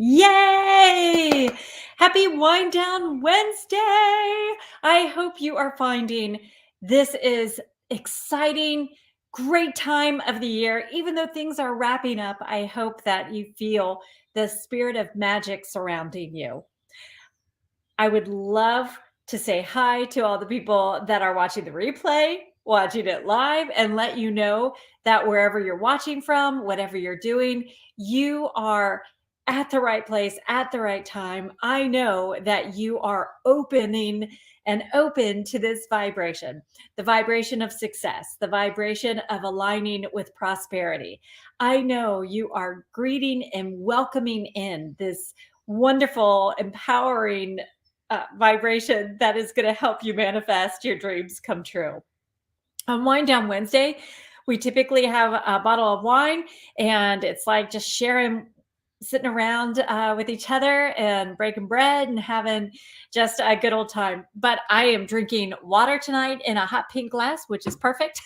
Yay! Happy Wind Down Wednesday! I hope you are finding this is exciting, great time of the year. Even though things are wrapping up, I hope that you feel the spirit of magic surrounding you. I would love to say hi to all the people that are watching the replay, watching it live, and let you know that wherever you're watching from, whatever you're doing, you are at the right place at the right time. I know that you are opening and open to this vibration, the vibration of success, the vibration of aligning with prosperity. I know you are greeting and welcoming in this wonderful, empowering vibration that is going to help you manifest your dreams come true. On Wine Down Wednesday, we typically have a bottle of wine, and it's like just sharing, sitting around with each other and breaking bread and having just a good old time. But I am drinking water tonight in a hot pink glass, which is perfect.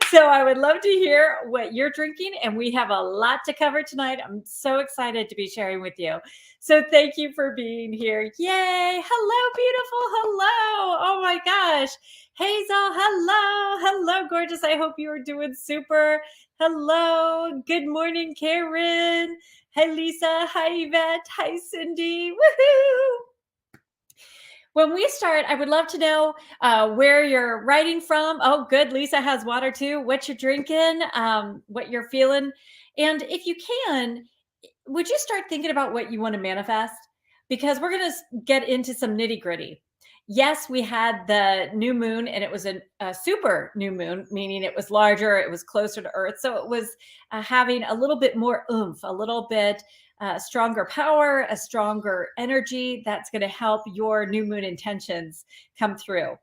So I would love to hear what you're drinking, and we have a lot to cover tonight. I'm so excited to be sharing with you. So thank you for being here. Yay! Hello, beautiful. Hello. Oh my gosh. Hazel, hello. Hello, gorgeous. I hope you are doing super. Hello. Good morning, Karen. Hi, Lisa. Hi, Yvette. Hi, Cindy. Woohoo! When we start, I would love to know where you're writing from. Oh, good. Lisa has water too. What you're drinking, what you're feeling. And if you can, would you start thinking about what you want to manifest? Because we're going to get into some nitty gritty. Yes, we had the new moon, and it was a super new moon, meaning it was larger, it was closer to Earth. So it was having a little bit more oomph, a little bit stronger power, a stronger energy that's going to help your new moon intentions come through.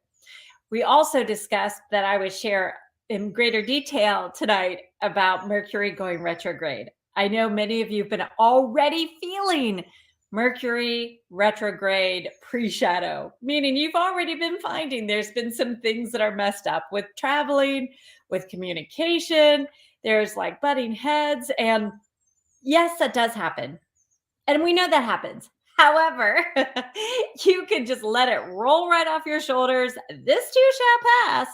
We also discussed that I would share in greater detail tonight about Mercury going retrograde. I know many of you have been already feeling Mercury retrograde pre-shadow, meaning you've already been finding there's been some things that are messed up with traveling, with communication. There's like butting heads. And yes, that does happen. And we know that happens. However, you can just let it roll right off your shoulders. This too shall pass.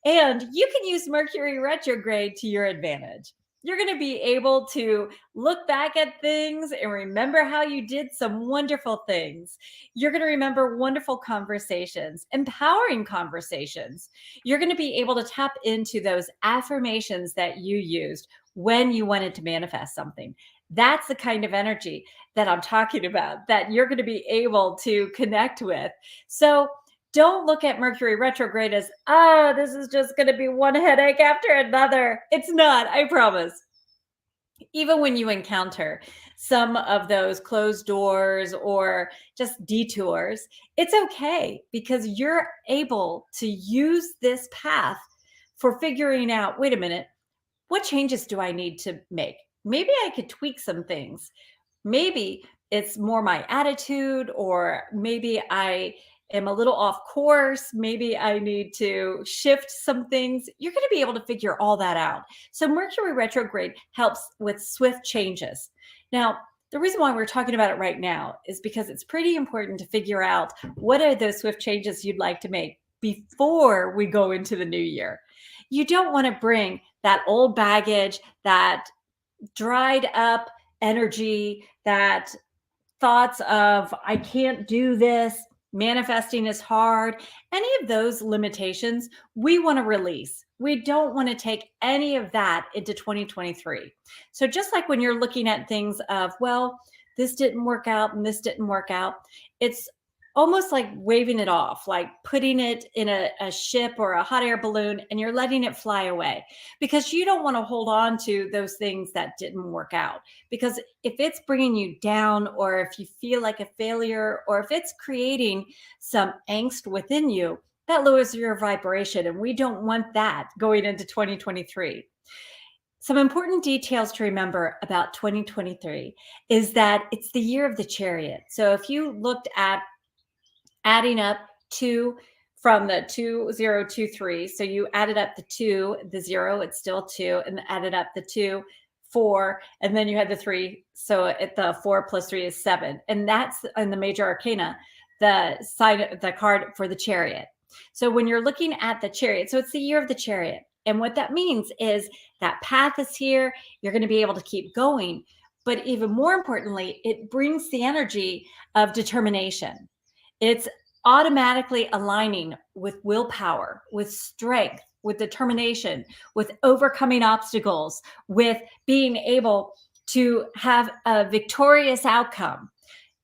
And you can use Mercury retrograde to your advantage. You're going to be able to look back at things and remember how you did some wonderful things. You're going to remember wonderful conversations, empowering conversations. You're going to be able to tap into those affirmations that you used when you wanted to manifest something. That's the kind of energy that I'm talking about that you're going to be able to connect with. So don't look at Mercury retrograde as, oh, this is just going to be one headache after another. It's not, I promise. Even when you encounter some of those closed doors or just detours, it's okay because you're able to use this path for figuring out, wait a minute, what changes do I need to make? Maybe I could tweak some things. Maybe it's more my attitude, or maybe I am a little off course. Maybe I need to shift some things. You're going to be able to figure all that out. So Mercury retrograde helps with swift changes. Now, the reason why we're talking about it right now is because it's pretty important to figure out what are those swift changes you'd like to make before we go into the new year. You don't want to bring that old baggage, that dried up energy, that thoughts of, I can't do this, manifesting is hard, any of those limitations, we want to release. We don't want to take any of that into 2023. So just like when you're looking at things of, well, this didn't work out and this didn't work out, it's almost like waving it off, like putting it in a ship or a hot air balloon, and you're letting it fly away because you don't want to hold on to those things that didn't work out. Because if it's bringing you down, or if you feel like a failure, or if it's creating some angst within you, that lowers your vibration. And we don't want that going into 2023. Some important details to remember about 2023 is that it's the year of the chariot. So if you looked at adding up two from the 2023. So you added up the 2, the 0, it's still 2, and added up the 2 4, and then you had the 3. So at the 4 plus 3 is 7. And that's in the major arcana, the card for the Chariot. So when you're looking at the Chariot, so it's the year of the Chariot. And what that means is that path is here. You're going to be able to keep going. But even more importantly, it brings the energy of determination. It's automatically aligning with willpower, with strength, with determination, with overcoming obstacles, with being able to have a victorious outcome.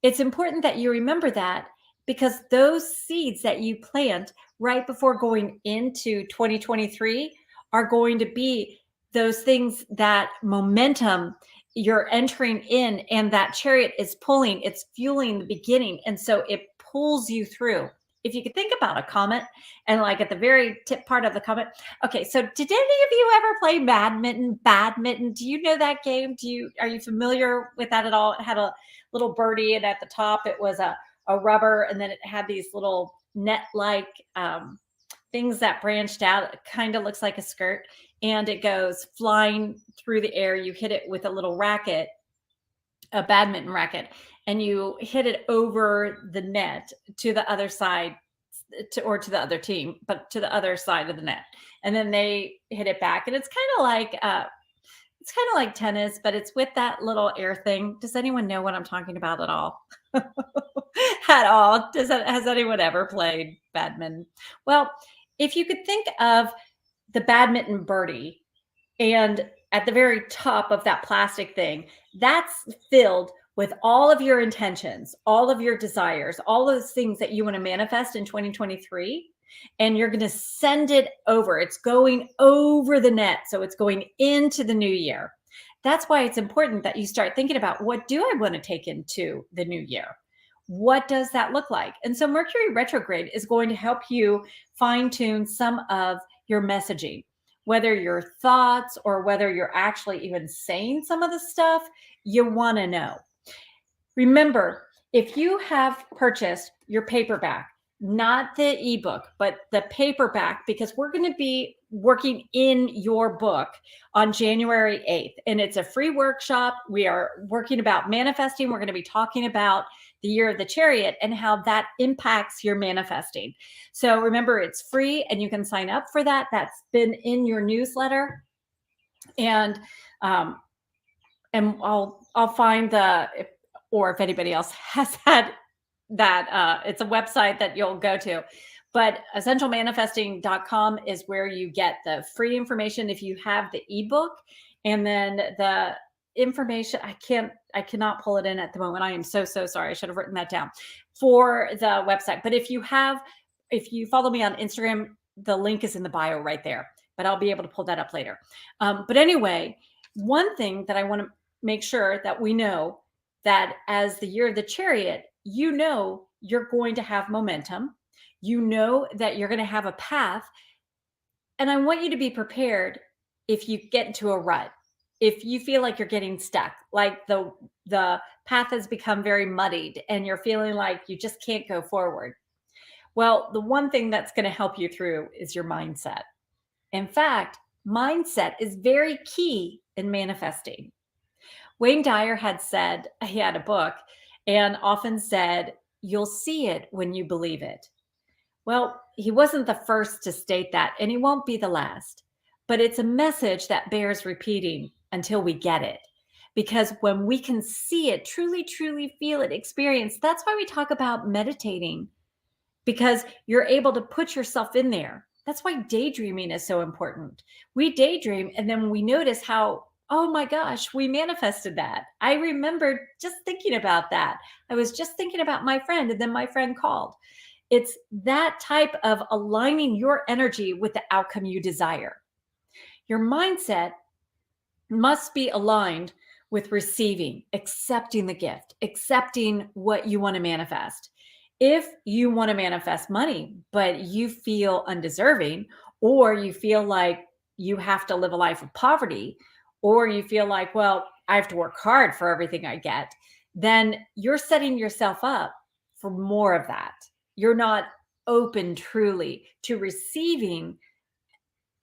It's important that you remember that, because those seeds that you plant right before going into 2023 are going to be those things, that momentum you're entering in, and that Chariot is pulling, it's fueling the beginning. And so it pulls you through. If you could think about a comet, and like at the very tip part of the comet. Okay, so did any of you ever play badminton? Badminton, do you know that game? Are you familiar with that at all? It had a little birdie, and at the top it was a rubber, and then it had these little net-like things that branched out. It kind of looks like a skirt, and it goes flying through the air. You hit it with a little racket, a badminton racket, and you hit it over the net to the other side, or to the other team, but to the other side of the net. And then they hit it back. And it's kind of like tennis, but it's with that little air thing. Does anyone know what I'm talking about at all? At all? Has anyone ever played badminton? Well, if you could think of the badminton birdie, and at the very top of that plastic thing, that's filled with all of your intentions, all of your desires, all those things that you want to manifest in 2023. And you're going to send it over. It's going over the net. So it's going into the new year. That's why it's important that you start thinking about, what do I want to take into the new year? What does that look like? And so Mercury retrograde is going to help you fine tune some of your messaging, whether your thoughts or whether you're actually even saying some of the stuff you want to know. Remember, if you have purchased your paperback, not the ebook, but the paperback, because we're going to be working in your book on January 8th. And it's a free workshop. We are working about manifesting. We're going to be talking about the year of the Chariot and how that impacts your manifesting. So remember, it's free and you can sign up for that. That's been in your newsletter. And I'll find or if anybody else has had that, it's a website that you'll go to. But essentialmanifesting.com is where you get the free information if you have the ebook. And then the information, I cannot pull it in at the moment. I am so sorry. I should have written that down for the website. But if you follow me on Instagram, the link is in the bio right there, but I'll be able to pull that up later. But anyway, one thing that I want to make sure that we know, that as the year of the Chariot, you know you're going to have momentum. You know that you're going to have a path. And I want you to be prepared if you get into a rut, if you feel like you're getting stuck, like the path has become very muddied and you're feeling like you just can't go forward. Well, the one thing that's going to help you through is your mindset. In fact, mindset is very key in manifesting. Wayne Dyer had said, he had a book and often said, you'll see it when you believe it. Well, he wasn't the first to state that, and he won't be the last. But it's a message that bears repeating until we get it. Because when we can see it, truly feel it, experience, that's why we talk about meditating. Because you're able to put yourself in there. That's why daydreaming is so important. We daydream, and then we notice how, oh my gosh, we manifested that. I remember just thinking about that. I was just thinking about my friend, and then my friend called. It's that type of aligning your energy with the outcome you desire. Your mindset must be aligned with receiving, accepting the gift, accepting what you want to manifest. If you want to manifest money, but you feel undeserving, or you feel like you have to live a life of poverty, or you feel like, well, I have to work hard for everything I get, then you're setting yourself up for more of that. You're not open truly to receiving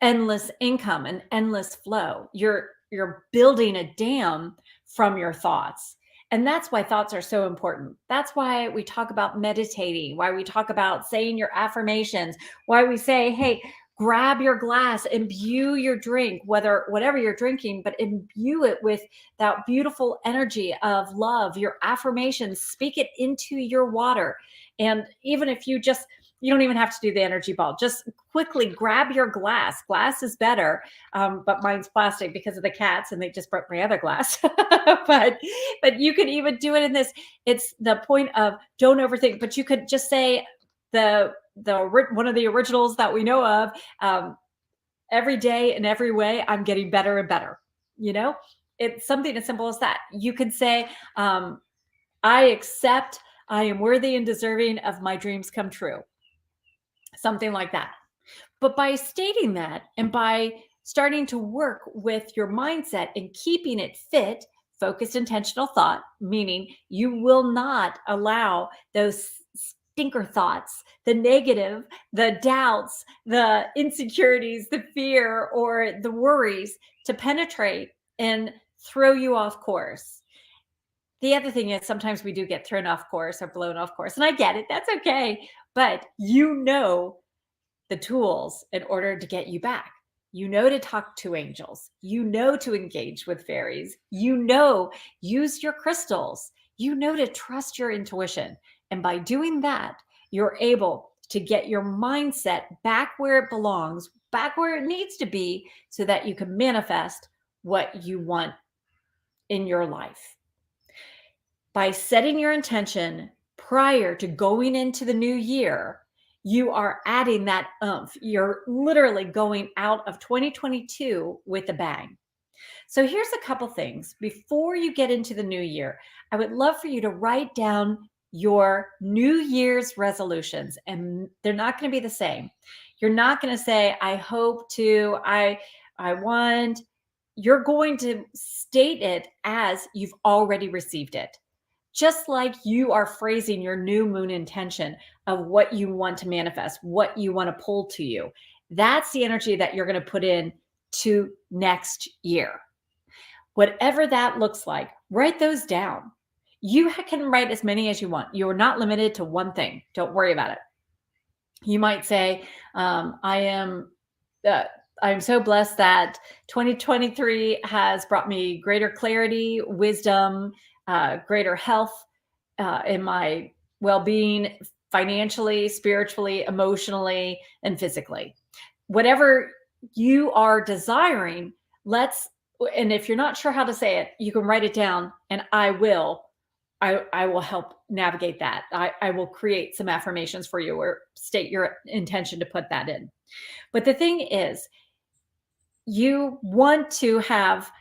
endless income and endless flow. You're you're building a dam from your thoughts. And that's why thoughts are so important. That's why we talk about meditating, why we talk about saying your affirmations, why we say, hey, grab your glass, imbue your drink, whatever you're drinking, but imbue it with that beautiful energy of love, your affirmations, speak it into your water. And even if you don't even have to do the energy ball. Just quickly grab your glass. Glass is better, but mine's plastic because of the cats, and they just broke my other glass. but you could even do it in this. It's the point of don't overthink. But you could just say the one of the originals that we know of. Every day in every way, I'm getting better and better. You know, it's something as simple as that. You could say, I accept. I am worthy and deserving of my dreams come true. Something like that. But by stating that and by starting to work with your mindset and keeping it fit, focused, intentional thought, meaning you will not allow those stinker thoughts, the negative, the doubts, the insecurities, the fear, or the worries to penetrate and throw you off course. The other thing is sometimes we do get thrown off course or blown off course, and I get it. That's okay. But you know the tools in order to get you back. You know to talk to angels. You know to engage with fairies. You know, use your crystals. You know to trust your intuition. And by doing that, you're able to get your mindset back where it belongs, back where it needs to be, so that you can manifest what you want in your life. By setting your intention prior to going into the new year, you are adding that oomph. You're literally going out of 2022 with a bang. So here's a couple things. Before you get into the new year, I would love for you to write down your New Year's resolutions, and they're not going to be the same. You're not going to say, I hope to, I want. You're going to state it as you've already received it. Just like you are phrasing your new moon intention of what you want to manifest, what you want to pull to you. That's the energy that you're going to put in to next year. Whatever that looks like, write those down. You can write as many as you want. You're not limited to one thing. Don't worry about it. You might say, I'm so blessed that 2023 has brought me greater clarity, wisdom, greater health in my well-being, financially, spiritually, emotionally, and physically. Whatever you are desiring, and if you're not sure how to say it, you can write it down, and I will help navigate that. I will create some affirmations for you or state your intention to put that in. But the thing is, you want to have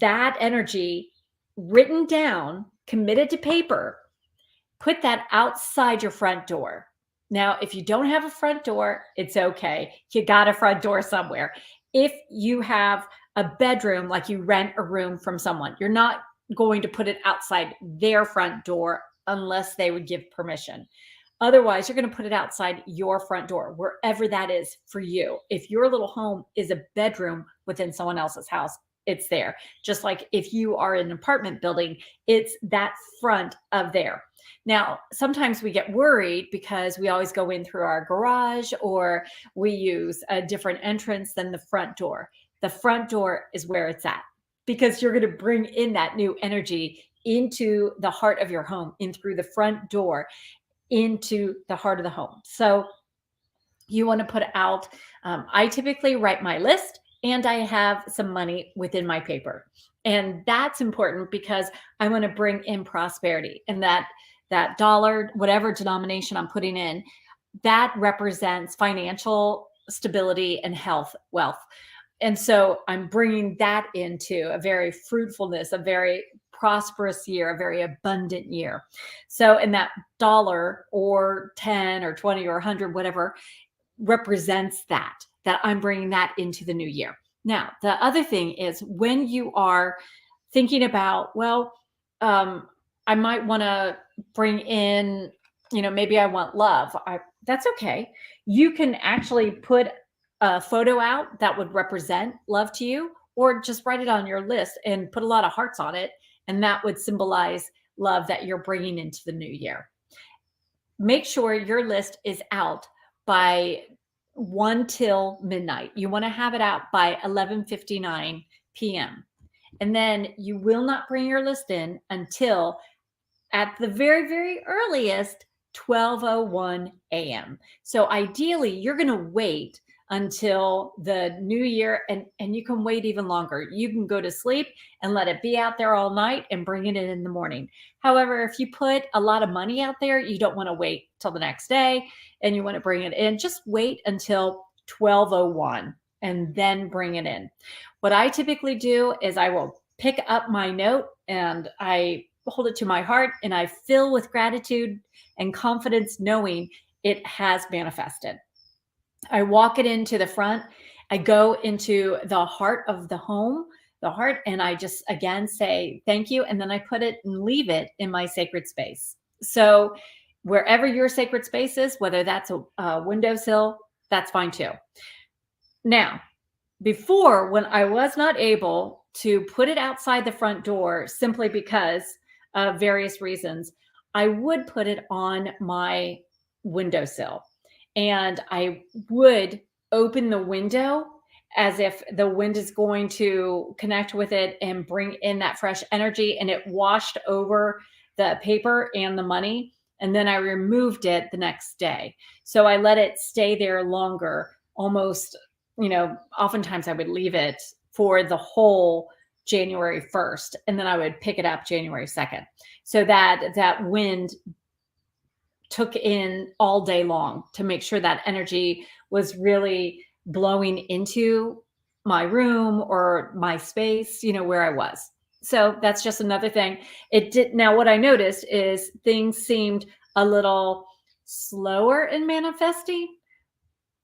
that energy written down, committed to paper, put that outside your front door. Now, if you don't have a front door, it's okay. You got a front door somewhere. If you have a bedroom, like you rent a room from someone, you're not going to put it outside their front door unless they would give permission. Otherwise, you're going to put it outside your front door, wherever that is for you. If your little home is a bedroom within someone else's house, it's there. Just like if you are in an apartment building, it's that front of there. Now, sometimes we get worried because we always go in through our garage, or we use a different entrance than the front door. The front door is where it's at, because you're going to bring in that new energy into the heart of your home, in through the front door, into the heart of the home. So you want to put out, I typically write my list, and I have some money within my paper. And that's important because I want to bring in prosperity, and that dollar, whatever denomination I'm putting in, that represents financial stability and health, wealth. And so I'm bringing that into a very fruitfulness, a very prosperous year, a very abundant year. So, and that dollar or 10 or 20 or 100, whatever, represents that I'm bringing that into the new year. Now, the other thing is, when you are thinking about, well, I might want to bring in, maybe I want love. That's okay. You can actually put a photo out that would represent love to you, or just write it on your list and put a lot of hearts on it. And that would symbolize love that you're bringing into the new year. Make sure your list is out by 1 till midnight. You want to have it out by 11:59 p.m. And then you will not bring your list in until at the very, very earliest 12:01 a.m. So ideally, you're going to wait until the new year, and you can wait even longer. You can go to sleep and let it be out there all night and bring it in the morning. However, if you put a lot of money out there, you don't want to wait till the next day and you want to bring it in. Just wait until 12:01 and then bring it in. What I typically do is I will pick up my note and I hold it to my heart and I fill with gratitude and confidence, knowing it has manifested. I walk it into the front. I go into the heart of the home, the heart, and I just again say thank you. And then I put it and leave it in my sacred space. So wherever your sacred space is, whether that's a windowsill, that's fine too. Now, before, when I was not able to put it outside the front door simply because of various reasons, I would put it on my windowsill and I would open the window as if the wind is going to connect with it and bring in that fresh energy, and it washed over the paper and the money. And then I removed it the next day. So I let it stay there longer, almost, oftentimes I would leave it for the whole January 1st, and then I would pick it up January 2nd. So that wind took in all day long to make sure that energy was really blowing into my room or my space, where I was. So that's just another thing. Now what I noticed is things seemed a little slower in manifesting.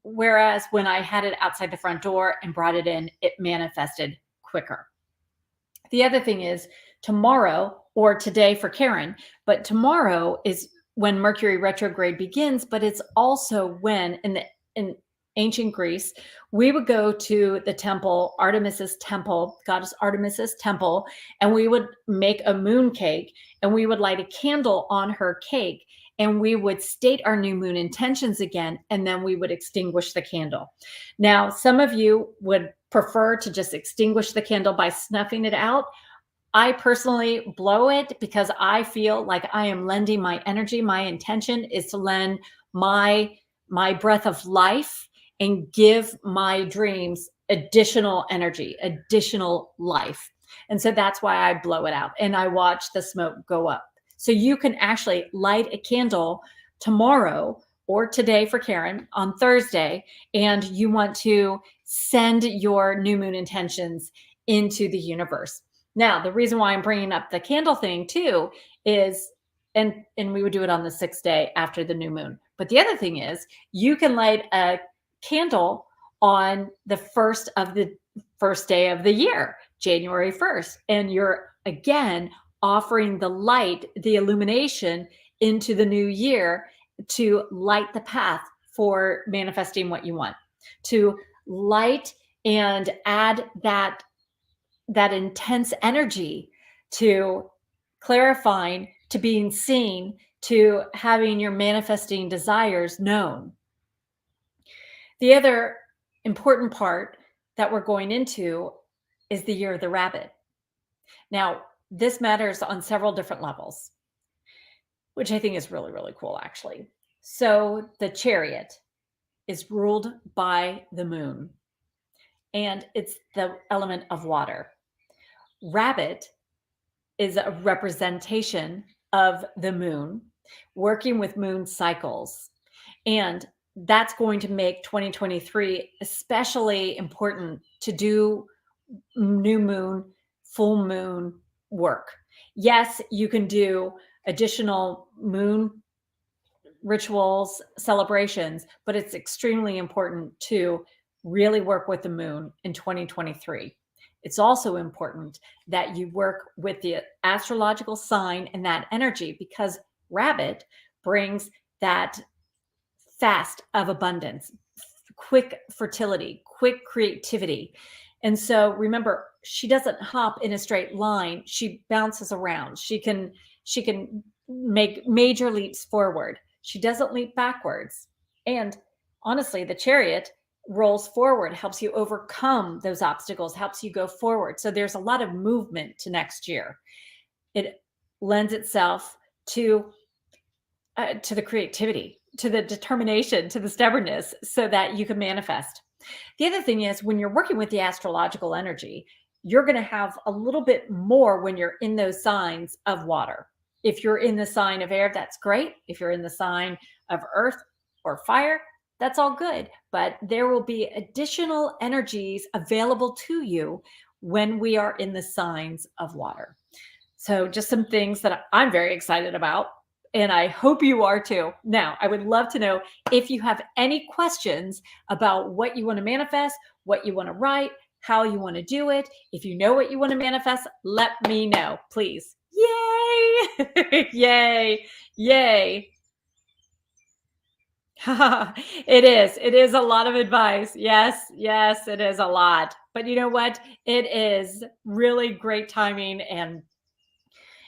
Whereas when I had it outside the front door and brought it in, it manifested quicker. The other thing is tomorrow, or today for Karen, but tomorrow is when Mercury retrograde begins, but it's also when in ancient Greece, we would go to the temple, Artemis's temple, goddess Artemis's temple, and we would make a moon cake and we would light a candle on her cake and we would state our new moon intentions again, and then we would extinguish the candle. Now, some of you would prefer to just extinguish the candle by snuffing it out. I personally blow it because I feel like I am lending my energy. My intention is to lend my breath of life and give my dreams additional energy, additional life. And so that's why I blow it out and I watch the smoke go up. So you can actually light a candle tomorrow or today for Karen on Thursday, and you want to send your new moon intentions into the universe. Now, the reason why I'm bringing up the candle thing too is, and we would do it on the 6th day after the new moon. But the other thing is you can light a candle on the first day of the year, January 1st. And you're again offering the light, the illumination into the new year to light the path for manifesting what you want, to light and add that intense energy to clarifying, to being seen, to having your manifesting desires known. The other important part that we're going into is the year of the rabbit. Now, this matters on several different levels, which I think is really, really cool, actually. So the chariot is ruled by the moon, and it's the element of water. Rabbit is a representation of the moon, working with moon cycles. And that's going to make 2023 especially important to do new moon, full moon work. Yes, you can do additional moon rituals, celebrations, but it's extremely important to really work with the moon in 2023. It's also important that you work with the astrological sign and that energy, because rabbit brings that fast of abundance, quick fertility, quick creativity. And so remember, she doesn't hop in a straight line. She bounces around. She can make major leaps forward. She doesn't leap backwards. And honestly, the chariot rolls forward, helps you overcome those obstacles, helps you go forward. So there's a lot of movement to next year. It lends itself to the creativity, to the determination, to the stubbornness, so that you can manifest. The other thing is when you're working with the astrological energy, you're going to have a little bit more when you're in those signs of water. If you're in the sign of air, that's great. If you're in the sign of earth or fire, that's all good. But there will be additional energies available to you when we are in the signs of water. So, just some things that I'm very excited about, and I hope you are too. Now, I would love to know if you have any questions about what you want to manifest, what you want to write, how you want to do it. If you know what you want to manifest, let me know, please. Yay! Yay! Yay! It is. It is a lot of advice. Yes, yes, it is a lot. But you know what? It is really great timing, and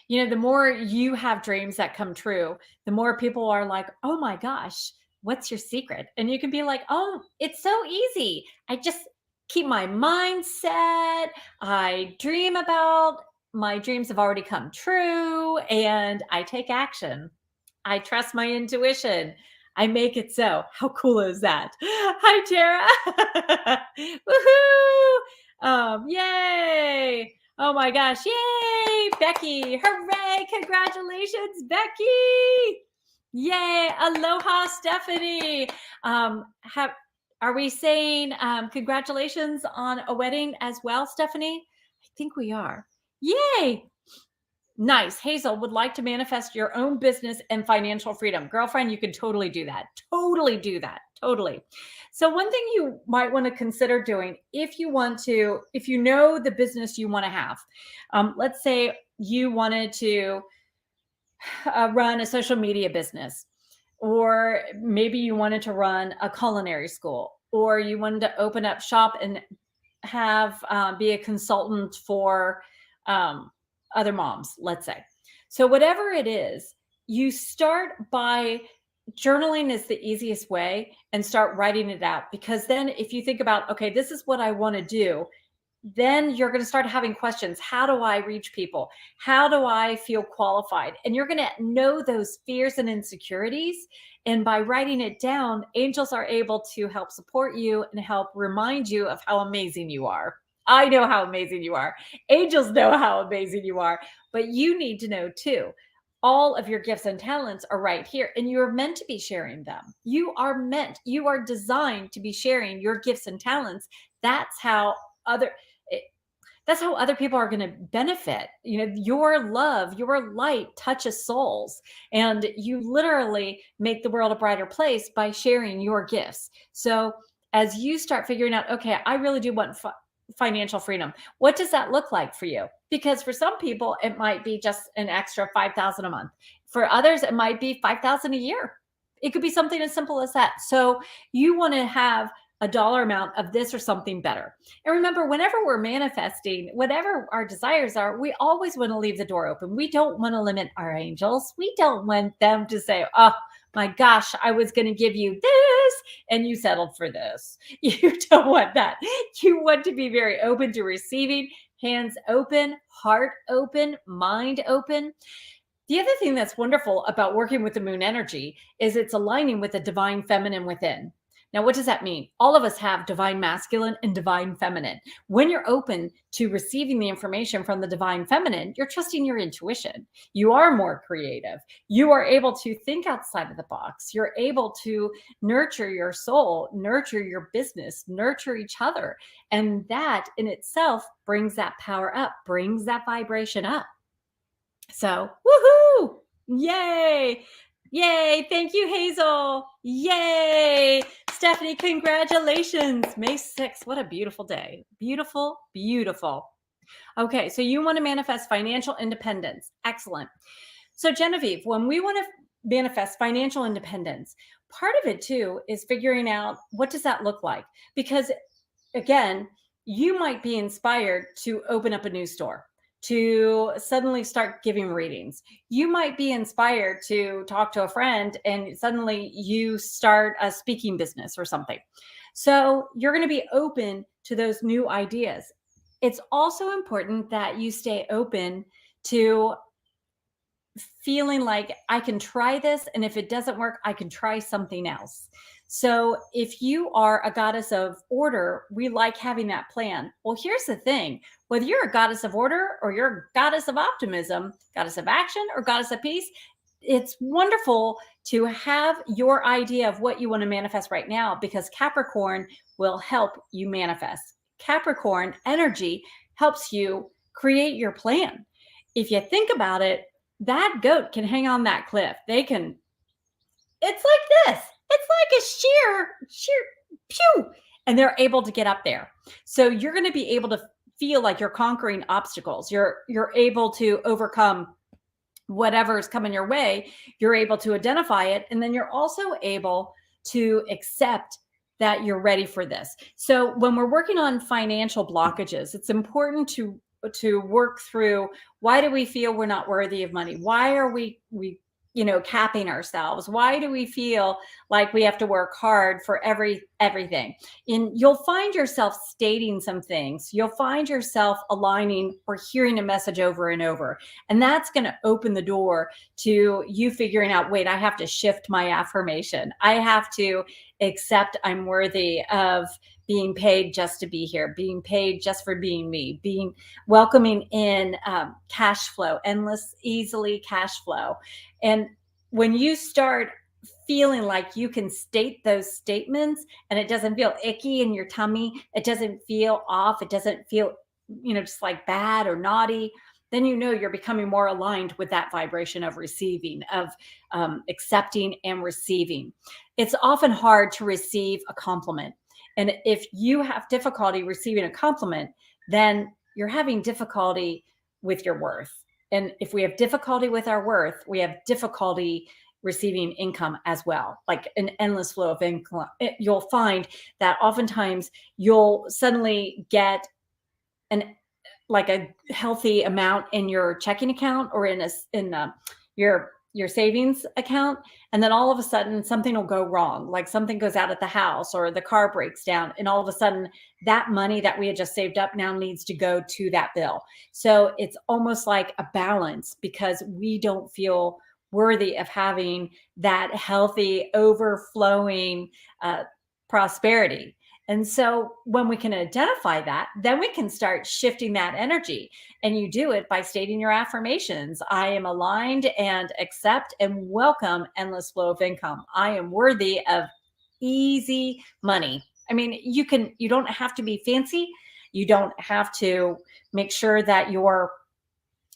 the more you have dreams that come true, the more people are like, oh my gosh, what's your secret? And you can be like, oh, it's so easy. I just keep my mind set. I dream about my dreams have already come true, and I take action. I trust my intuition. I make it so. How cool is that? Hi, Tara. Woohoo! Yay! Oh my gosh, yay, Becky. Hooray, congratulations, Becky. Yay, aloha, Stephanie. Are we saying congratulations on a wedding as well, Stephanie? I think we are. Yay. Nice. Hazel would like to manifest your own business and financial freedom. Girlfriend, you can totally do that. Totally do that. Totally. So one thing you might want to consider doing if you know the business you want to have, let's say you wanted to run a social media business, or maybe you wanted to run a culinary school, or you wanted to open up shop and have be a consultant for other moms, let's say. So whatever it is, you start by journaling is the easiest way, and start writing it out, because then if you think about, okay, this is what I want to do, then you're going to start having questions. How do I reach people? How do I feel qualified? And you're going to know those fears and insecurities. And by writing it down, angels are able to help support you and help remind you of how amazing you are. I know how amazing you are. Angels know how amazing you are, but you need to know too. All of your gifts and talents are right here, and you're meant to be sharing them. You are designed to be sharing your gifts and talents. That's how other that's how other people are going to benefit. Your love, your light touches souls, and you literally make the world a brighter place by sharing your gifts. So as you start figuring out, okay, I really do want financial freedom. What does that look like for you? Because for some people, it might be just an extra 5,000 a month. For others, it might be 5,000 a year. It could be something as simple as that. So you want to have a dollar amount of this or something better. And remember, whenever we're manifesting, whatever our desires are, we always want to leave the door open. We don't want to limit our angels. We don't want them to say, oh my gosh, I was going to give you this and you settled for this. You don't want that. You want to be very open to receiving, hands open, heart open, mind open. The other thing that's wonderful about working with the moon energy is it's aligning with the divine feminine within. Now, what does that mean? All of us have divine masculine and divine feminine. When you're open to receiving the information from the divine feminine, you're trusting your intuition. You are more creative. You are able to think outside of the box. You're able to nurture your soul, nurture your business, nurture each other. And that in itself brings that power up, brings that vibration up. So, woohoo! Yay! Yay! Thank you, Hazel. Yay! Stephanie, congratulations. May 6th. What a beautiful day. Beautiful, beautiful. Okay, so you want to manifest financial independence. Excellent. So, Genevieve, when we want to manifest financial independence, part of it too is figuring out what does that look like? Because again, you might be inspired to open up a new store, to suddenly start giving readings. You might be inspired to talk to a friend and suddenly you start a speaking business or something. So you're going to be open to those new ideas. It's also important that you stay open to feeling like I can try this. And if it doesn't work, I can try something else. So if you are a goddess of order, we like having that plan. Well, here's the thing, whether you're a goddess of order or you're a goddess of optimism, goddess of action, or goddess of peace, it's wonderful to have your idea of what you want to manifest right now, because Capricorn will help you manifest. Capricorn energy helps you create your plan. If you think about it, that goat can hang on that cliff. They can, it's like this. It's like a sheer, pew, and they're able to get up there. So you're going to be able to feel like you're conquering obstacles. You're able to overcome whatever's coming your way. You're able to identify it, and then you're also able to accept that you're ready for this. So when we're working on financial blockages, it's important to work through, why do we feel we're not worthy of money? Why are we capping ourselves? Why do we feel like we have to work hard for everything? And you'll find yourself stating some things. You'll find yourself aligning or hearing a message over and over. And that's going to open the door to you figuring out, wait, I have to shift my affirmation. I have to accept I'm worthy of being paid just to be here, being paid just for being me, being welcoming in cash flow, endless, easily cash flow. And when you start feeling like you can state those statements and it doesn't feel icky in your tummy, it doesn't feel off, it doesn't feel, just like bad or naughty, then you're becoming more aligned with that vibration of receiving, of accepting and receiving. It's often hard to receive a compliment. And if you have difficulty receiving a compliment, then you're having difficulty with your worth. And if we have difficulty with our worth, we have difficulty receiving income as well, like an endless flow of income. You'll find that oftentimes you'll suddenly get a healthy amount in your checking account or in your savings account, and then all of a sudden something will go wrong, like something goes out at the house or the car breaks down, and all of a sudden that money that we had just saved up now needs to go to that bill. So it's almost like a balance, because we don't feel worthy of having that healthy overflowing prosperity. And so when we can identify that, then we can start shifting that energy. And you do it by stating your affirmations. I am aligned and accept and welcome endless flow of income. I am worthy of easy money. I mean, you don't have to be fancy. You don't have to make sure that you're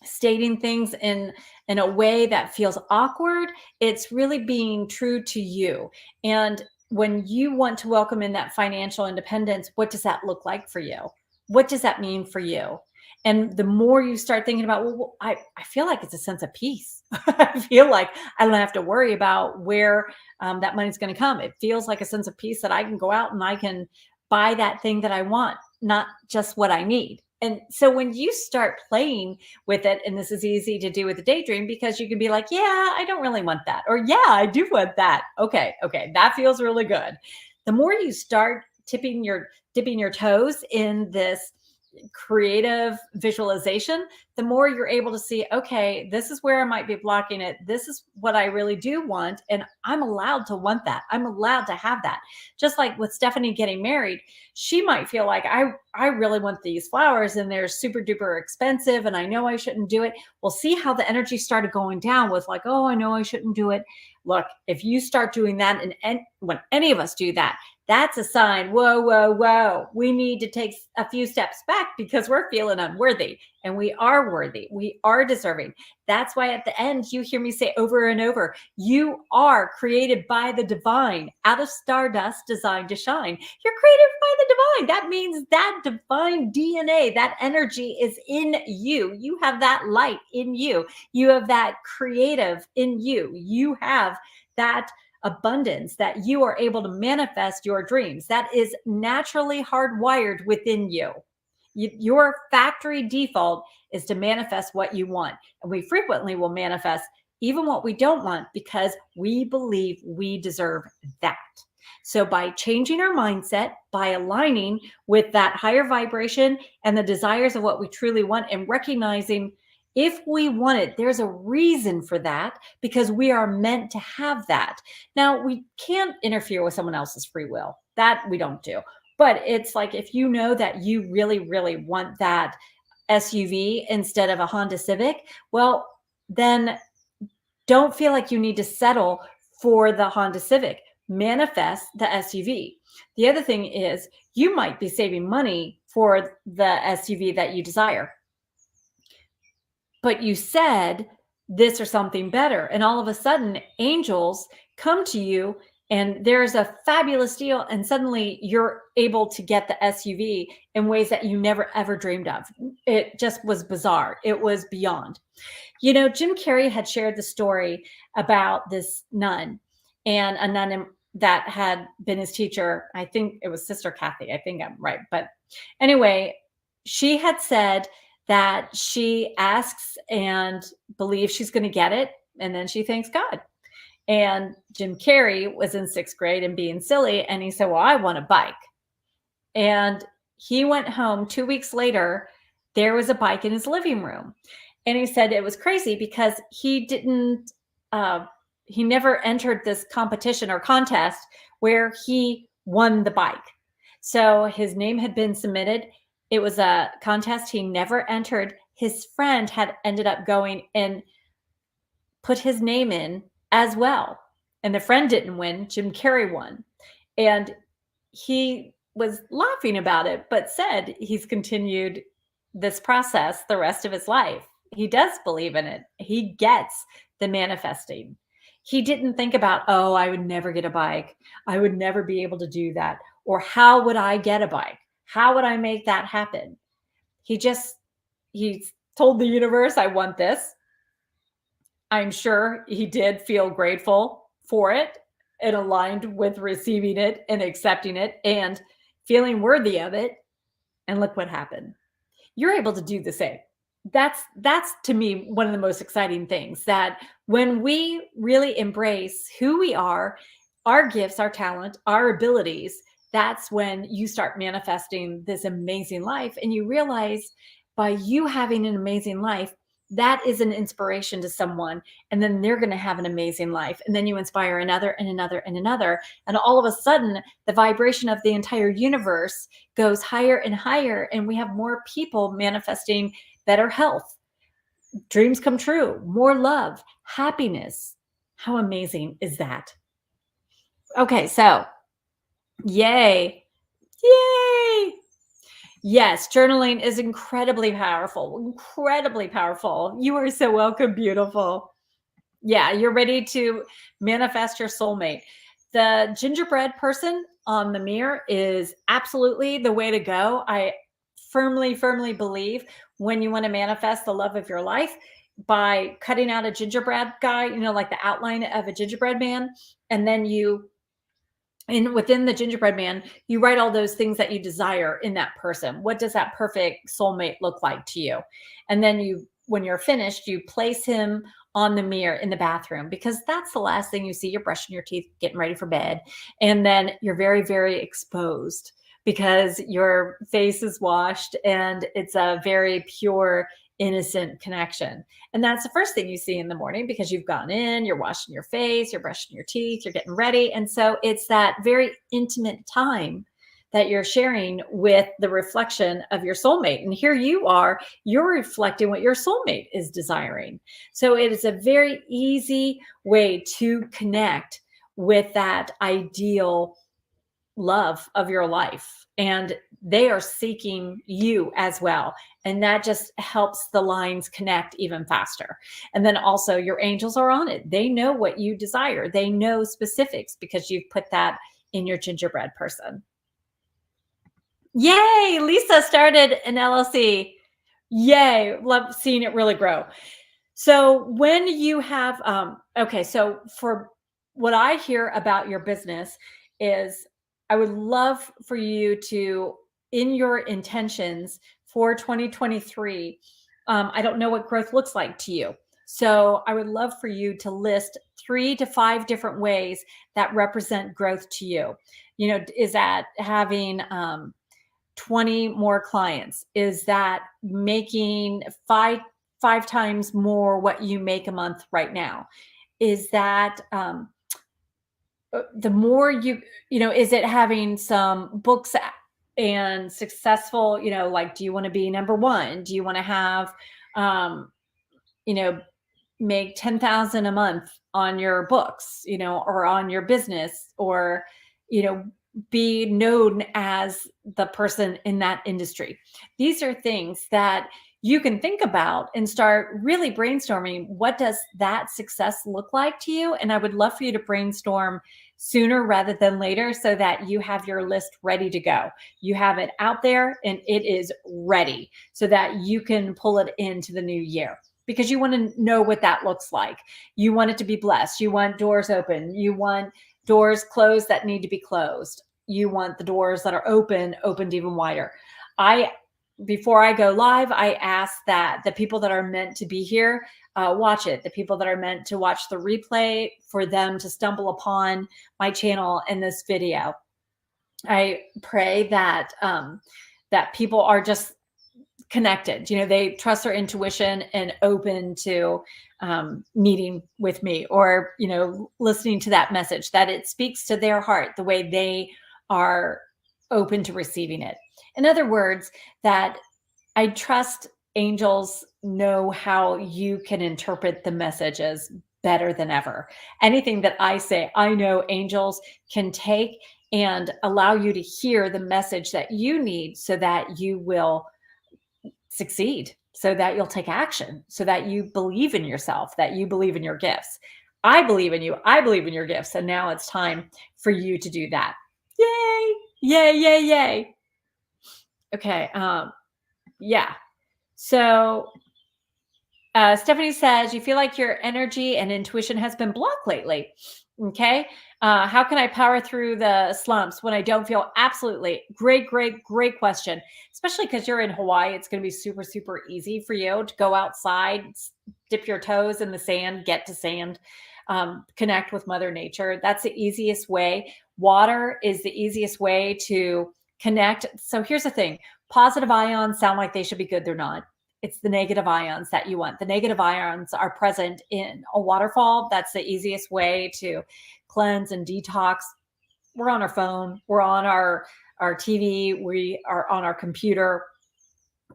stating things in a way that feels awkward. It's really being true to you. And when you want to welcome in that financial independence, what does that look like for you? What does that mean for you? And the more you start thinking about, well, I feel like it's a sense of peace. I feel like I don't have to worry about where that money's going to come. It feels like a sense of peace that I can go out and I can buy that thing that I want, not just what I need. And so when you start playing with it, and this is easy to do with a daydream, because you can be like, yeah, I don't really want that. Or yeah, I do want that. Okay. That feels really good. The more you start dipping your toes in this creative visualization, the more you're able to see, okay, this is where I might be blocking it. This is what I really do want. And I'm allowed to want that. I'm allowed to have that. Just like with Stephanie getting married, she might feel like I really want these flowers and they're super duper expensive and I know I shouldn't do it. We'll see how the energy started going down with like, oh, I know I shouldn't do it. Look, if you start doing that, and when any of us do that, that's a sign, whoa. We need to take a few steps back, because we're feeling unworthy, and we are worthy. We are deserving. That's why at the end, you hear me say over and over, you are created by the divine, out of stardust, designed to shine. You're created by the divine. That means that divine DNA, that energy is in you. You have that light in you. You have that creative in you. You have that abundance, that you are able to manifest your dreams. That is naturally hardwired within you. Your factory default is to manifest what you want. And we frequently will manifest even what we don't want because we believe we deserve that. So by changing our mindset, by aligning with that higher vibration and the desires of what we truly want, and recognizing if we want it, there's a reason for that because we are meant to have that. Now, we can't interfere with someone else's free will. That we don't do. But it's like if you know that you really, really want that SUV instead of a Honda Civic, well, then don't feel like you need to settle for the Honda Civic. Manifest the SUV. The other thing is you might be saving money for the SUV that you desire, but you said this or something better. And all of a sudden, angels come to you and there's a fabulous deal. And suddenly you're able to get the SUV in ways that you never ever dreamed of. It just was bizarre. It was beyond. You know, Jim Carrey had shared the story about this nun, and a nun that had been his teacher. I think it was Sister Kathy. I think I'm right. But anyway, she had said that she asks and believes she's going to get it. And then she thanks God. And Jim Carrey was in 6th grade and being silly. And he said, well, I want a bike. And he went home 2 weeks later. There was a bike in his living room. And he said it was crazy because he never entered this competition or contest where he won the bike. So his name had been submitted. It was a contest he never entered. His friend had ended up going and put his name in as well. And the friend didn't win. Jim Carrey won. And he was laughing about it, but said he's continued this process the rest of his life. He does believe in it. He gets the manifesting. He didn't think about, oh, I would never get a bike. I would never be able to do that. Or how would I get a bike? How would I make that happen? He told the universe, I want this. I'm sure he did feel grateful for it and aligned with receiving it and accepting it and feeling worthy of it. And look what happened. You're able to do the same. That's to me one of the most exciting things, that when we really embrace who we are, our gifts, our talent, our abilities, that's when you start manifesting this amazing life. And you realize by you having an amazing life, that is an inspiration to someone. And then they're going to have an amazing life. And then you inspire another and another and another. And all of a sudden, the vibration of the entire universe goes higher and higher. And we have more people manifesting better health, dreams come true, more love, happiness. How amazing is that? Okay, so yay. Yay. Yes, journaling is incredibly powerful, incredibly powerful. You are so welcome, beautiful. Yeah, you're ready to manifest your soulmate. The gingerbread person on the mirror is absolutely the way to go. I firmly, firmly believe when you want to manifest the love of your life, by cutting out a gingerbread guy, like the outline of a gingerbread man, and then within the gingerbread man, you write all those things that you desire in that person. What does that perfect soulmate look like to you? And then when you're finished, you place him on the mirror in the bathroom, because that's the last thing you see. You're brushing your teeth, getting ready for bed. And then you're very, very exposed because your face is washed and it's a very pure, innocent connection. And that's the first thing you see in the morning, because you've gone in, you're washing your face, you're brushing your teeth, you're getting ready. And so it's that very intimate time that you're sharing with the reflection of your soulmate. And here you're reflecting what your soulmate is desiring. So it is a very easy way to connect with that ideal love of your life. And they are seeking you as well. And that just helps the lines connect even faster. And then also your angels are on it. They know what you desire. They know specifics because you've put that in your gingerbread person. Yay! Lisa started an LLC. Yay! Love seeing it really grow. So when you have, so for what I hear about your business is I would love for you to, in your intentions for 2023, I don't know what growth looks like to you. So I would love for you to list 3 to 5 different ways that represent growth to you. Is that having 20 more clients? Is that making five times more what you make a month right now? Is that the more is it having some books and successful, like, do you want to be number one? Do you want to have, um, you know, make 10,000 a month on your books, or on your business, or, you know, be known as the person in that industry. These are things that you can think about and start really brainstorming. What does that success look like to you? And I would love for you to brainstorm sooner rather than later so that you have your list ready to go. You have it out there and it is ready so that you can pull it into the new year, because you want to know what that looks like. You want it to be blessed. You want doors open. You want doors closed that need to be closed. You want the doors that are opened even wider. Before I go live, I ask that the people that are meant to be here watch it. The people that are meant to watch the replay, for them to stumble upon my channel and this video. I pray that that people are just connected. They trust their intuition and open to meeting with me, or listening to that message, that it speaks to their heart the way they are open to receiving it. In other words, that I trust angels know how you can interpret the messages better than ever. Anything that I say, I know angels can take and allow you to hear the message that you need so that you will succeed, so that you'll take action, so that you believe in yourself, that you believe in your gifts. I believe in you. I believe in your gifts. And now it's time for you to do that. Yay! Yay, yay, yay. Okay. Yeah. So Stephanie says, you feel like your energy and intuition has been blocked lately. Okay. How can I power through the slumps when I don't feel? Absolutely. Great, great, great question. Especially because you're in Hawaii. It's going to be super, super easy for you to go outside, dip your toes in the sand, get to sand, connect with Mother Nature. That's the easiest way. Water is the easiest way to connect. So here's the thing. Positive ions sound like they should be good. They're not. It's the negative ions that you want. The negative ions are present in a waterfall. That's the easiest way to cleanse and detox. We're on our phone. We're on our TV. We are on our computer.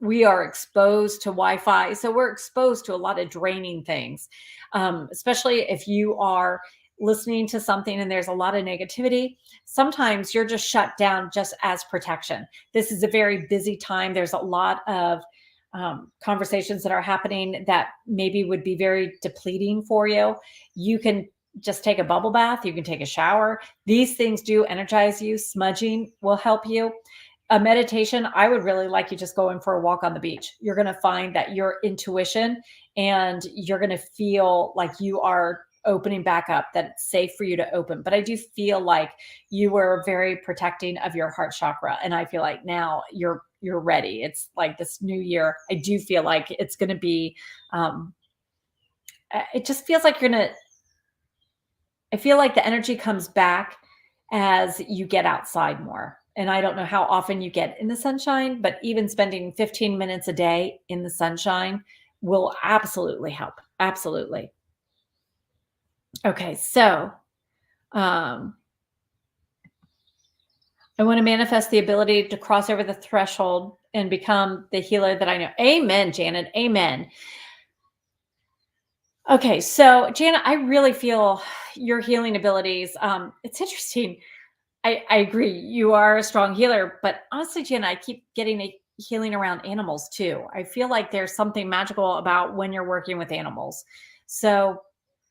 We are exposed to Wi-Fi. So we're exposed to a lot of draining things, especially if you are listening to something and there's a lot of negativity. Sometimes you're just shut down just as protection. This is a very busy time. There's a lot of conversations that are happening that maybe would be very depleting for you. You can just take a bubble bath. You can take a shower. These things do energize you. Smudging will help you. A meditation, I would really like you just going for a walk on the beach. You're going to find that your intuition, and you're going to feel like you are opening back up, that it's safe for you to open. But I do feel like you were very protecting of your heart chakra. And I feel like now you're ready. It's like this new year. I do feel like it's going to be, it just feels like I feel like the energy comes back as you get outside more. And I don't know how often you get in the sunshine, but even spending 15 minutes a day in the sunshine will absolutely help. Absolutely. Okay. So, I want to manifest the ability to cross over the threshold and become the healer that I know. Amen, Janet. Amen. Okay. So, Janet, I really feel your healing abilities. It's interesting. I agree. You are a strong healer, but honestly, Janet, I keep getting a healing around animals too. I feel like there's something magical about when you're working with animals. So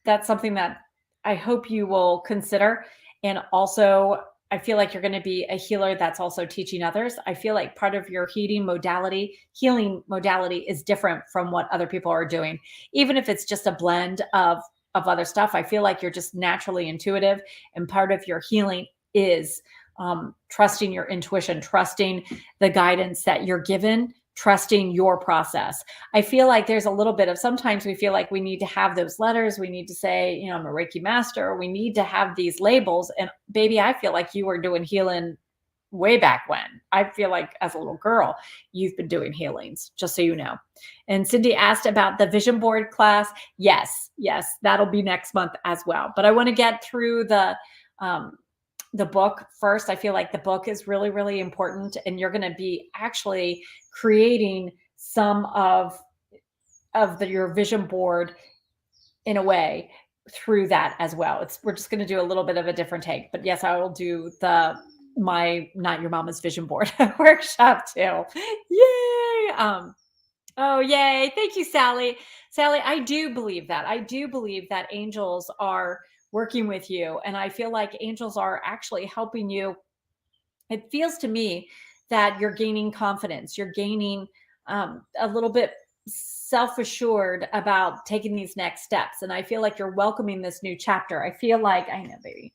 that's something that I hope you will consider. And also, I feel like you're going to be a healer that's also teaching others. I feel like part of your healing modality is different from what other people are doing, even if it's just a blend of of other stuff. I feel like you're just naturally intuitive, and part of your healing is trusting your intuition, trusting the guidance that you're given, trusting your process. I feel like there's a little bit of, sometimes we feel like we need to have those letters. We need to say, I'm a Reiki master. We need to have these labels. And baby, I feel like you were doing healing way back when. I feel like as a little girl, you've been doing healings, just so you know. And Cindy asked about the vision board class. Yes, that'll be next month as well. But I want to get through the book first. I feel like the book is really, really important, and you're going to be actually creating some of your vision board in a way through that as well. We're just going to do a little bit of a different take, but yes, I will do my Not Your Mama's Vision Board workshop too. Yay! Oh, yay. Thank you, Sally. Sally, I do believe that. I do believe that angels are working with you. And I feel like angels are actually helping you. It feels to me that you're gaining confidence. You're gaining a little bit self-assured about taking these next steps. And I feel like you're welcoming this new chapter. I feel like, I know, baby.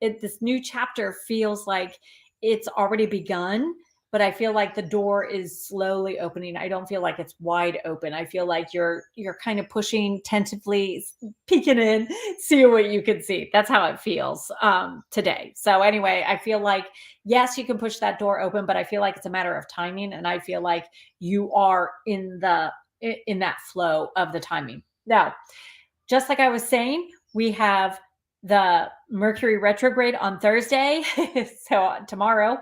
This new chapter feels like it's already begun, but I feel like the door is slowly opening. I don't feel like it's wide open. I feel like you're kind of pushing tentatively, peeking in, see what you can see. That's how it feels today. So anyway, I feel like, yes, you can push that door open, but I feel like it's a matter of timing. And I feel like you are in that flow of the timing. Now, just like I was saying, we have the Mercury retrograde on Thursday. So tomorrow,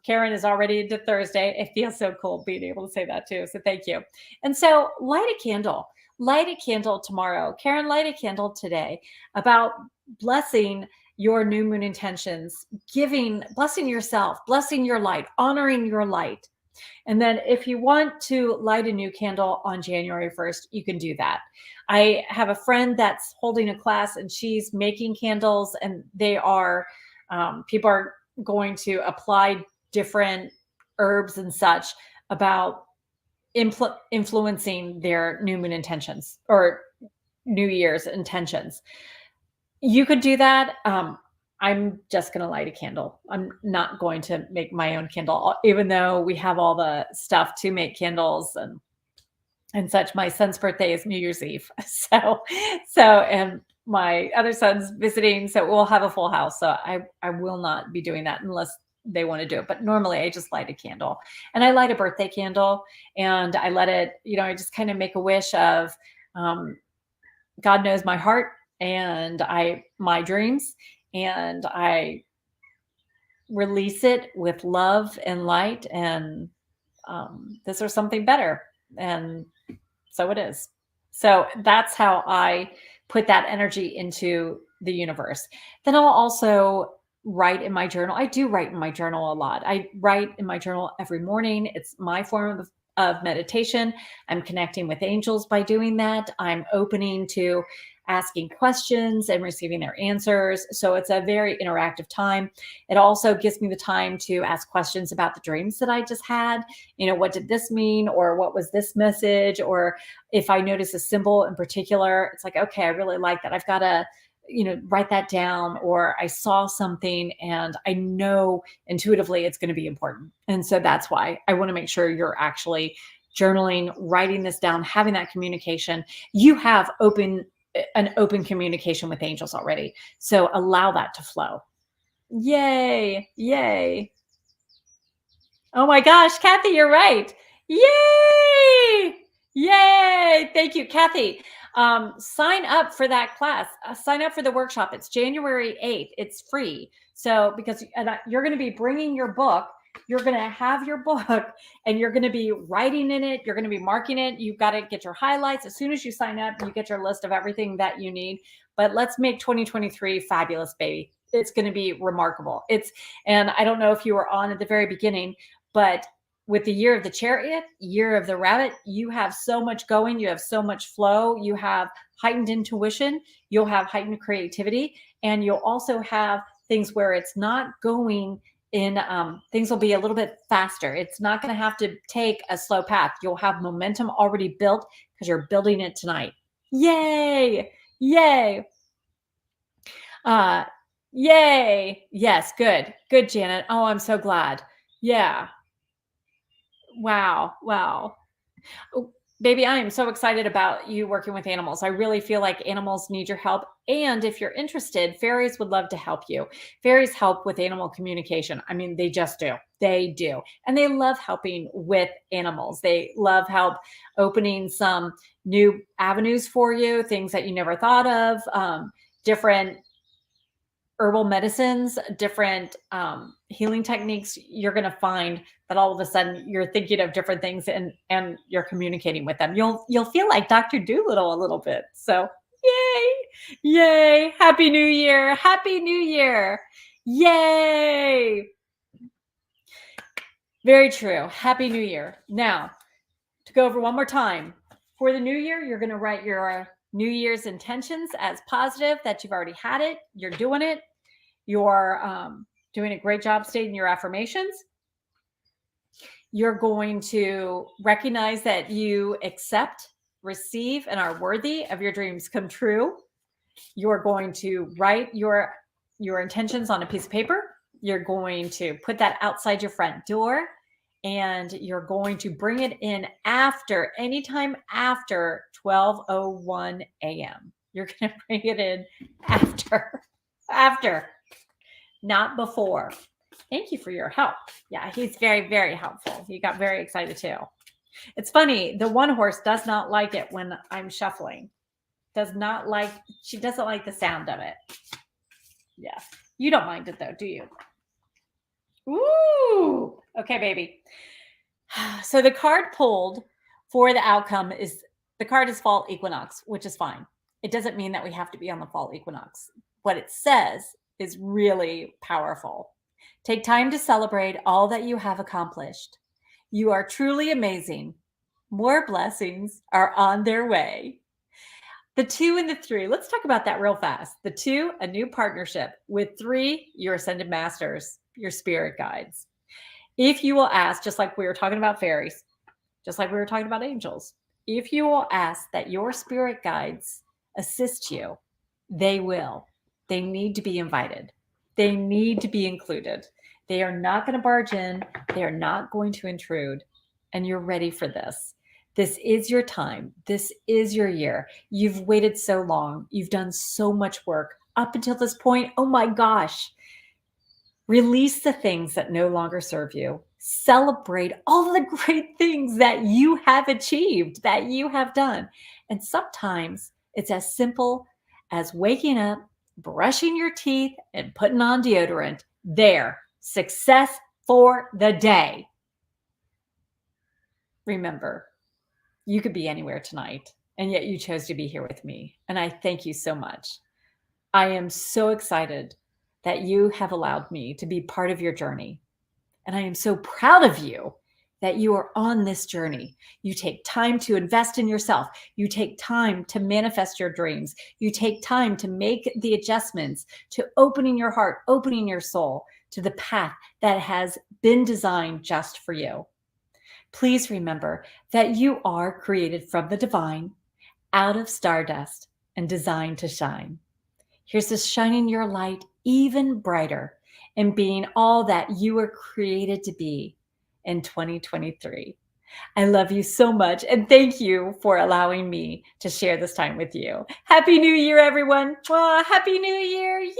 Karen is already into Thursday. It feels so cool being able to say that too. So thank you. And so light a candle tomorrow. Karen, light a candle today about blessing your new moon intentions, blessing yourself, blessing your light, honoring your light. And then if you want to light a new candle on January 1st, you can do that. I have a friend that's holding a class and she's making candles, and people are going to apply different herbs and such about influencing their new moon intentions or New Year's intentions. You could do that. I'm just going to light a candle. I'm not going to make my own candle, even though we have all the stuff to make candles and such. My son's birthday is New Year's Eve. And my other son's visiting, so we'll have a full house. So I will not be doing that unless they want to do it. But normally I just light a candle, and I light a birthday candle, and I let it, I just kind of make a wish of, God knows my heart and my dreams, and I release it with love and light, and this is something better. And so it is. So that's how I put that energy into the universe. Then I'll also write in my journal. I do write in my journal a lot. I write in my journal every morning. It's my form of meditation. I'm connecting with angels by doing that. I'm opening to asking questions and receiving their answers. So it's a very interactive time. It also gives me the time to ask questions about the dreams that I just had. What did this mean? Or what was this message? Or if I notice a symbol in particular, it's like, okay, I really like that. I've got to, write that down. Or I saw something and I know intuitively it's going to be important. And so that's why I want to make sure you're actually journaling, writing this down, having that communication. You have an open communication with angels already. So allow that to flow. Yay. Yay. Oh my gosh, Kathy, you're right. Yay. Yay. Thank you, Kathy. Sign up for that class. Sign up for the workshop. It's January 8th. It's free. So because you're going to be bringing your book, you're going to have your book and you're going to be writing in it. You're going to be marking it. You've got to get your highlights. As soon as you sign up, you get your list of everything that you need. But let's make 2023 fabulous, baby. It's going to be remarkable. And I don't know if you were on at the very beginning, but with the year of the chariot, year of the rabbit, you have so much going. You have so much flow. You have heightened intuition. You'll have heightened creativity. And you'll also have things where it's not going in, things will be a little bit faster. It's not going to have to take a slow path. You'll have momentum already built because you're building it tonight. Yay. Yay. Uh, yay. Yes, good. Good, Janet. Oh, I'm so glad. Yeah. Wow. Wow. Oh, baby, I am so excited about you working with animals. I really feel like animals need your help. And if you're interested, fairies would love to help you. Fairies help with animal communication. I mean, they just do. They do. And they love helping with animals. They love help opening some new avenues for you, things that you never thought of, different herbal medicines, different healing techniques. You're going to find that all of a sudden you're thinking of different things and you're communicating with them. You'll feel like Dr. Doolittle a little bit. So yay, yay! Happy New Year! Happy New Year! Yay! Very true. Happy New Year. Now, to go over one more time, for the new year, you're going to write your New Year's intentions as positive, that you've already had it, you're doing it, you're doing a great job stating your affirmations. You're going to recognize that you accept, receive, and are worthy of your dreams come true. You're going to write your intentions on a piece of paper. You're going to put that outside your front door, and you're going to bring it in after, anytime after 12:01 a.m. You're going to bring it in after, not before. Thank you for your help. Yeah, he's very, very helpful. He got very excited too. It's funny, the one horse does not like it when I'm shuffling. She doesn't like the sound of it. Yeah. You don't mind it though, do you? Ooh. Okay, baby. So the card pulled for the outcome is the card is fall equinox, which is fine. It doesn't mean that we have to be on the fall equinox. What it says is really powerful. Take time to celebrate all that you have accomplished. You are truly amazing. More blessings are on their way. The 2 and the 3, let's talk about that real fast. The 2, a new partnership. With 3, your ascended masters, your spirit guides. If you will ask, just like we were talking about fairies, just like we were talking about angels, if you will ask that your spirit guides assist you, they will. They need to be invited. They need to be included. They are not going to barge in. They are not going to intrude. And you're ready for this. This is your time. This is your year. You've waited so long. You've done so much work up until this point. Oh my gosh. Release the things that no longer serve you. Celebrate all the great things that you have achieved, that you have done. And sometimes it's as simple as waking up, brushing your teeth, and putting on deodorant. There, success for the day. Remember, you could be anywhere tonight, and yet you chose to be here with me. And I thank you so much. I am so excited that you have allowed me to be part of your journey. And I am so proud of you that you are on this journey. You take time to invest in yourself. You take time to manifest your dreams. You take time to make the adjustments to opening your heart, opening your soul to the path that has been designed just for you. Please remember that you are created from the divine, out of stardust, and designed to shine. Here's to shining your light even brighter and being all that you were created to be in 2023. I love you so much, and thank you for allowing me to share this time with you. Happy New Year, everyone. Happy New Year. Yay!